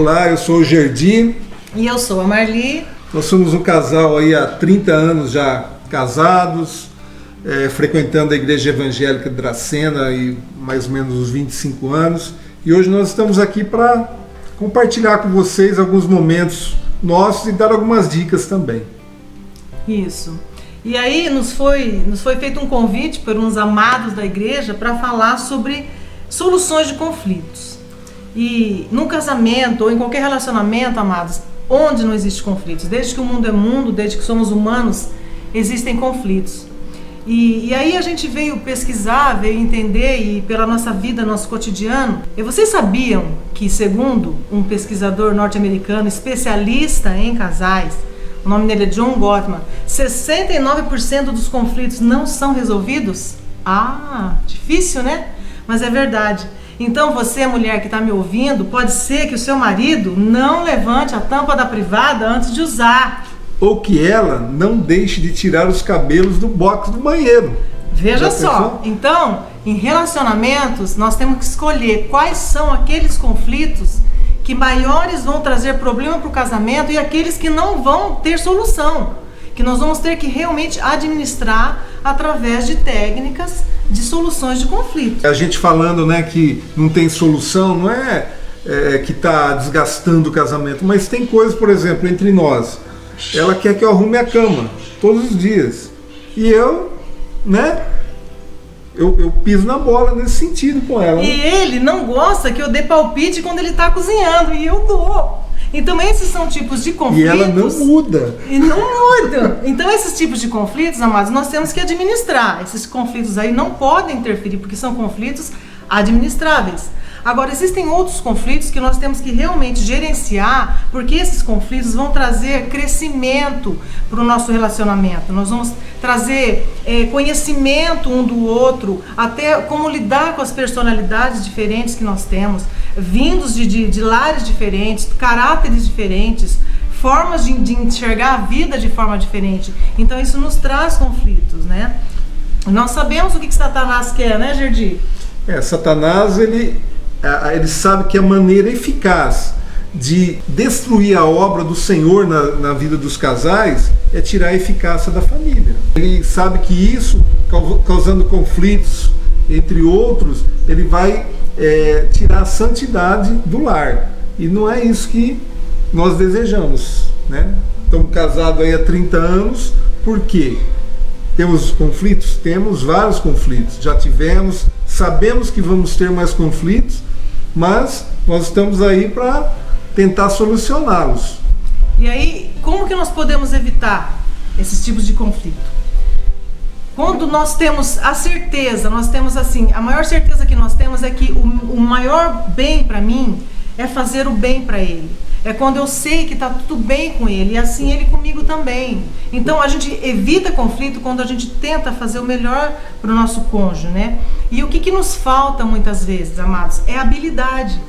Olá, eu sou o Gerdi. E eu sou a Marli. Nós somos um casal aí há 30 anos já casados, frequentando a Igreja Evangélica de Dracena e mais ou menos uns 25 anos. E hoje nós estamos aqui para compartilhar com vocês alguns momentos nossos e dar algumas dicas também. Isso. E aí nos foi feito um convite por uns amados da igreja para falar sobre soluções de conflitos. E num casamento ou em qualquer relacionamento, amados, onde não existe conflitos, desde que o mundo é mundo, desde que somos humanos, existem conflitos. E aí a gente veio pesquisar, veio entender, e pela nossa vida, nosso cotidiano, e vocês sabiam que, segundo um pesquisador norte-americano especialista em casais, o nome dele é John Gottman, 69% dos conflitos não são resolvidos? Ah, difícil, né? Mas é verdade. Então você, mulher que está me ouvindo, pode ser que o seu marido não levante a tampa da privada antes de usar. Ou que ela não deixe de tirar os cabelos do box do banheiro. Veja só, então, em relacionamentos, nós temos que escolher quais são aqueles conflitos que maiores vão trazer problema para o casamento e aqueles que não vão ter solução, que nós vamos ter que realmente administrar através de técnicas de soluções de conflito. A gente falando, né, que não tem solução, não é que está desgastando o casamento, mas tem coisas, por exemplo, entre nós. Ela quer que eu arrume a cama todos os dias. E eu, né, eu piso na bola nesse sentido com ela. E ele não gosta que eu dê palpite quando ele está cozinhando, e eu dou. Então esses são tipos de conflitos. E ela não muda. E não muda. Então esses tipos de conflitos, amados, nós temos que administrar. Esses conflitos aí não podem interferir, porque são conflitos administráveis. Agora, existem outros conflitos que nós temos que realmente gerenciar, porque esses conflitos vão trazer crescimento para o nosso relacionamento. Nós vamos trazer conhecimento um do outro, até como lidar com as personalidades diferentes que nós temos, vindos de lares diferentes, caráteres diferentes, formas de enxergar a vida de forma diferente. Então isso nos traz conflitos, né? Nós sabemos o que Satanás quer, né, Gerdi? Satanás, ele sabe que a maneira eficaz de destruir a obra do Senhor na vida dos casais é tirar a eficácia da família. Ele sabe que isso, causando conflitos, entre outros, ele vai tirar a santidade do lar. E não é isso que nós desejamos, né? Estamos casados aí há 30 anos, por quê? Temos conflitos? Temos vários conflitos, já tivemos, sabemos que vamos ter mais conflitos, mas nós estamos aí para tentar solucioná-los. E aí, como que nós podemos evitar esses tipos de conflito? Quando nós temos a certeza, nós temos assim, a maior certeza que nós temos é que o maior bem para mim é fazer o bem para ele. É quando eu sei que está tudo bem com ele, e assim ele comigo também. Então a gente evita conflito quando a gente tenta fazer o melhor para o nosso cônjuge, né? E o que nos falta muitas vezes, amados, é habilidade.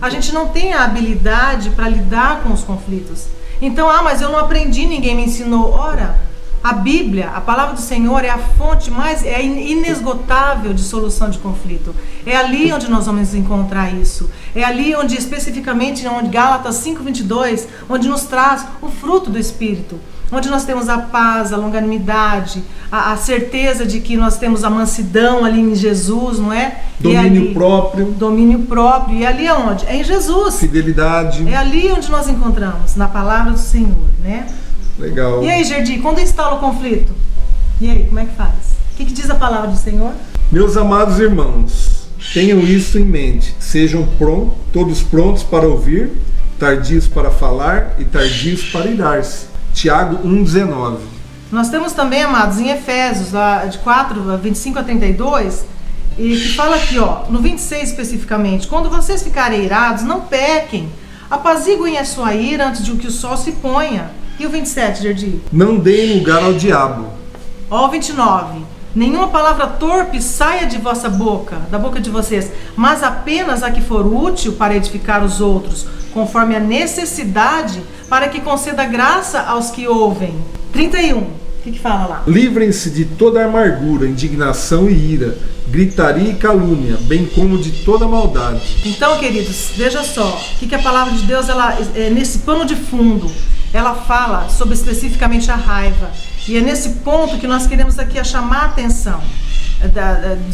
A gente não tem a habilidade para lidar com os conflitos. Então, mas eu não aprendi, ninguém me ensinou. Ora, a Bíblia, a palavra do Senhor, é a fonte mais inesgotável de solução de conflito. É ali onde nós vamos encontrar isso. É ali onde, especificamente, onde Gálatas 5:22, onde nos traz o fruto do Espírito. Onde nós temos a paz, a longanimidade, a certeza de que nós temos a mansidão ali em Jesus, não é? Domínio próprio. Domínio próprio. E ali é onde? É em Jesus. Fidelidade. É ali onde nós encontramos, na palavra do Senhor, né? Legal. E aí, Gerdi, quando instala o conflito? E aí, como é que faz? O que diz a palavra do Senhor? Meus amados irmãos, tenham isso em mente. Sejam todos prontos para ouvir, tardios para falar e tardios para irar-se. Tiago 1,19. Nós temos também, amados, em Efésios, de 4:25-32, e que fala aqui, no 26 especificamente: quando vocês ficarem irados, não pequem, apaziguem a sua ira antes de que o sol se ponha. E o 27, Gerdi? Não deem lugar ao diabo. O 29. Nenhuma palavra torpe saia de vossa boca, da boca de vocês, mas apenas a que for útil para edificar os outros, conforme a necessidade, para que conceda graça aos que ouvem. 31. O que fala lá? Livrem-se de toda amargura, indignação e ira, gritaria e calúnia, bem como de toda maldade. Então, queridos, veja só, o que a palavra de Deus, ela, nesse pano de fundo, ela fala sobre especificamente a raiva. E é nesse ponto que nós queremos aqui chamar a atenção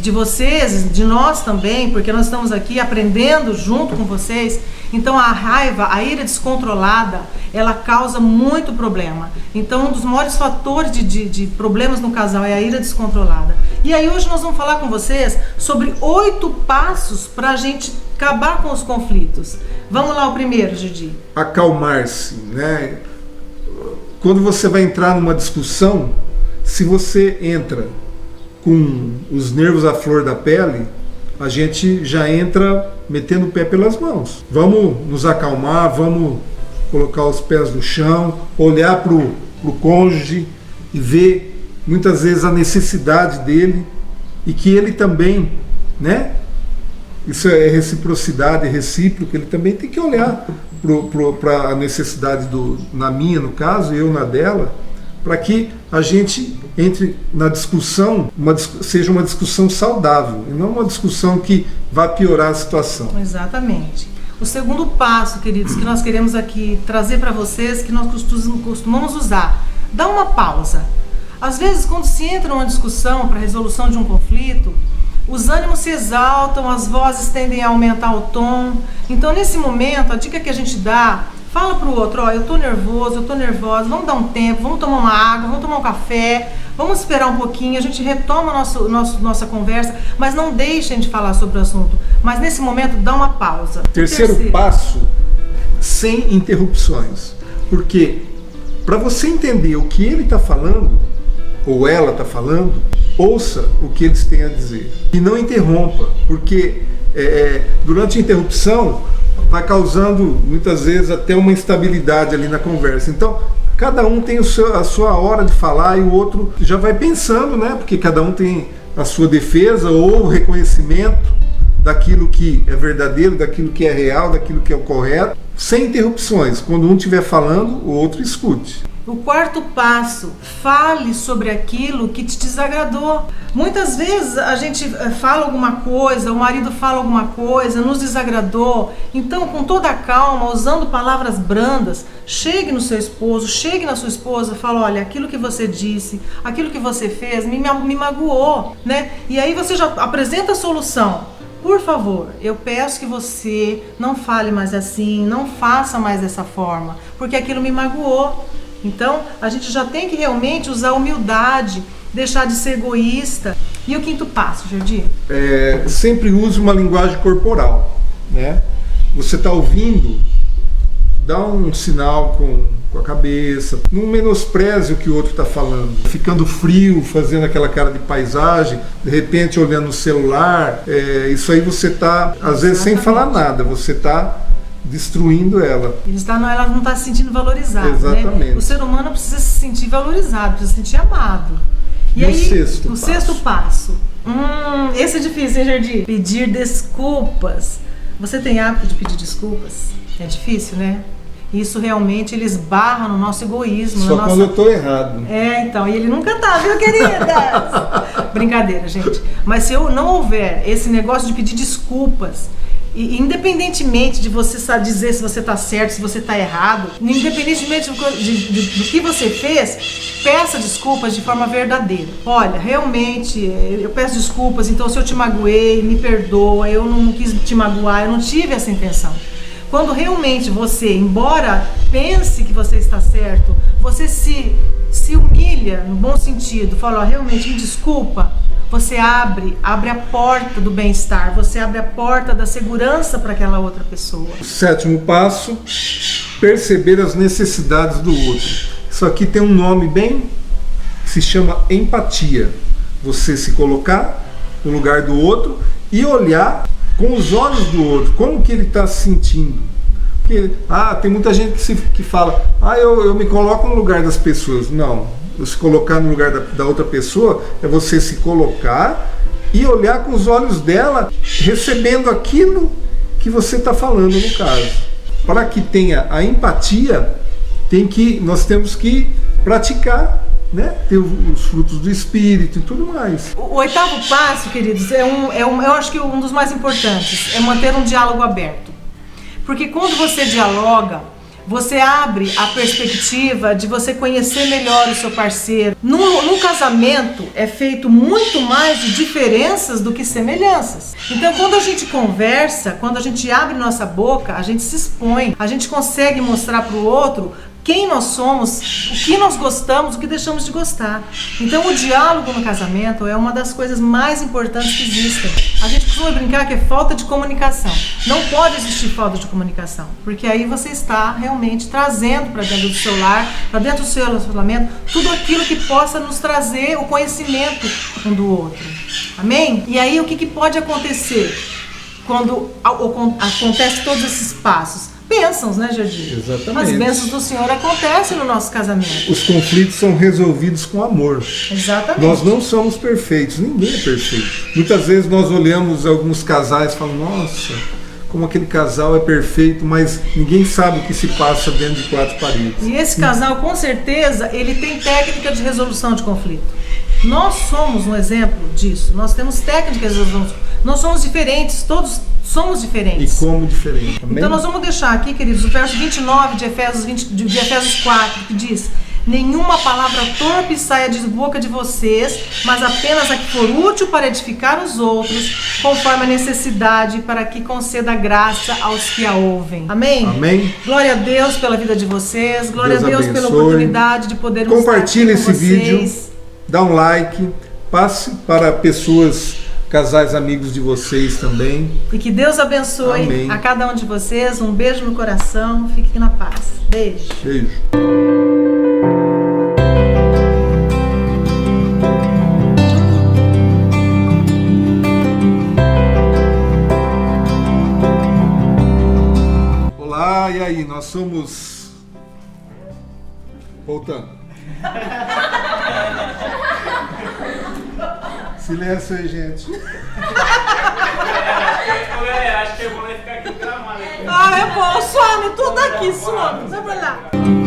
de vocês, de nós também, porque nós estamos aqui aprendendo junto com vocês. Então a raiva, a ira descontrolada, ela causa muito problema. Então um dos maiores fatores de problemas no casal é a ira descontrolada. E aí hoje nós vamos falar com vocês sobre 8 passos para a gente acabar com os conflitos. Vamos lá, o primeiro, Gedi. Acalmar-se, né? Quando você vai entrar numa discussão, se você entra com os nervos à flor da pele, a gente já entra metendo o pé pelas mãos. Vamos nos acalmar, vamos colocar os pés no chão, olhar para o cônjuge e ver muitas vezes a necessidade dele e que ele também, né? Isso é reciprocidade, é recíproco, ele também tem que olhar para a necessidade na minha, no caso, e eu na dela, para que a gente entre na discussão, seja uma discussão saudável, e não uma discussão que vá piorar a situação. Exatamente. O segundo passo, queridos, que nós queremos aqui trazer para vocês, que nós costumamos usar, dá uma pausa. Às vezes, quando se entra numa discussão para a resolução de um conflito, os ânimos se exaltam, as vozes tendem a aumentar o tom. Então, nesse momento, a dica que a gente dá, fala para o outro, ó, eu tô nervoso, eu tô nervosa, vamos dar um tempo, vamos tomar uma água, vamos tomar um café, vamos esperar um pouquinho, a gente retoma nossa conversa, mas não deixem de falar sobre o assunto. Mas nesse momento, dá uma pausa. Terceiro passo, sem interrupções. Porque para você entender o que ele está falando, ou ela está falando, ouça o que eles têm a dizer. E não interrompa, porque durante a interrupção vai causando muitas vezes até uma instabilidade ali na conversa. Então, cada um tem a sua hora de falar e o outro já vai pensando, né? Porque cada um tem a sua defesa ou o reconhecimento daquilo que é verdadeiro, daquilo que é real, daquilo que é o correto, sem interrupções. Quando um estiver falando, o outro escute. O quarto passo, fale sobre aquilo que te desagradou. Muitas vezes a gente fala alguma coisa, o marido fala alguma coisa, nos desagradou. Então, com toda a calma, usando palavras brandas, chegue no seu esposo, chegue na sua esposa, fala, olha, aquilo que você disse, aquilo que você fez me magoou, né? E aí você já apresenta a solução. Por favor, eu peço que você não fale mais assim, não faça mais dessa forma, porque aquilo me magoou. Então, a gente já tem que realmente usar humildade, deixar de ser egoísta. E o quinto passo, Jardim? Sempre use uma linguagem corporal, né? Você está ouvindo, dá um sinal com a cabeça, não menospreze o que o outro está falando. Ficando frio, fazendo aquela cara de paisagem, de repente olhando no celular, isso aí você está, às vezes, sem falar nada, você está destruindo ela. Ela não está se sentindo valorizada. Exatamente. Né? O ser humano precisa se sentir valorizado, precisa se sentir amado. E aí, o sexto passo. Esse é difícil, hein, Jardim? Pedir desculpas. Você tem hábito de pedir desculpas? É difícil, né? Isso realmente ele esbarra no nosso egoísmo. Só quando eu estou errado. Então, e ele nunca tá, viu, queridas? Brincadeira, gente. Mas se eu não houver esse negócio de pedir desculpas, e independentemente de você dizer se você está certo, se você está errado, independentemente do que você fez, peça desculpas de forma verdadeira. Olha, realmente, eu peço desculpas, então se eu te magoei, me perdoa, eu não quis te magoar, eu não tive essa intenção. Quando realmente você, embora pense que você está certo, você se humilha, no bom sentido, fala, realmente, me desculpa, você abre a porta do bem-estar, você abre a porta da segurança para aquela outra pessoa. O sétimo passo, perceber as necessidades do outro. Isso aqui tem um nome que se chama empatia. Você se colocar no lugar do outro e olhar com os olhos do outro, como que ele está se sentindo. Porque, tem muita gente que fala, eu me coloco no lugar das pessoas. Não. Se colocar no lugar da outra pessoa é você se colocar e olhar com os olhos dela, recebendo aquilo que você está falando, no caso. Para que tenha a empatia, nós temos que praticar né, ter os frutos do Espírito e tudo mais. O oitavo passo, queridos, eu acho que um dos mais importantes é manter um diálogo aberto. Porque quando você dialoga, você abre a perspectiva de você conhecer melhor o seu parceiro. No casamento é feito muito mais de diferenças do que semelhanças. Então quando a gente conversa, quando a gente abre nossa boca, a gente se expõe, a gente consegue mostrar para o outro quem nós somos, o que nós gostamos, o que deixamos de gostar. Então o diálogo no casamento é uma das coisas mais importantes que existem. A gente costuma brincar que é falta de comunicação. Não pode existir falta de comunicação, porque aí você está realmente trazendo para dentro do seu lar, para dentro do seu relacionamento, tudo aquilo que possa nos trazer o conhecimento um do outro. Amém? E aí o que pode acontecer quando acontece todos esses passos? Bênçãos, né, Jardim? Exatamente. As bênçãos do Senhor acontecem no nosso casamento. Os conflitos são resolvidos com amor. Exatamente. Nós não somos perfeitos, ninguém é perfeito. Muitas vezes nós olhamos alguns casais e falamos, nossa, como aquele casal é perfeito, mas ninguém sabe o que se passa dentro de quatro paredes. E esse casal, com certeza, ele tem técnica de resolução de conflito. Nós somos um exemplo disso. Nós temos técnicas de resolução. Nós somos diferentes, todos somos diferentes. E como diferente. Amém? Então nós vamos deixar aqui, queridos, o verso 29 de Efésios 4, que diz: nenhuma palavra torpe saia de boca de vocês, mas apenas a que for útil para edificar os outros, conforme a necessidade, para que conceda graça aos que a ouvem. Amém? Amém. Glória a Deus pela vida de vocês, glória Deus a Deus pela abençoe. oportunidade de podermos Compartilhe estar aqui com esse vídeo, vocês. dá um like, passe para pessoas, casais amigos de vocês também. E que Deus abençoe Amém. a cada um de vocês. Um beijo no coração. Fique na paz. Beijo. Beijo. Olá, e aí? Nós somos... Voltando. Silêncio aí, gente. Acho que é bom ficar aqui gravando. Ah, é bom. Some tudo aqui. Some. Vai pra lá.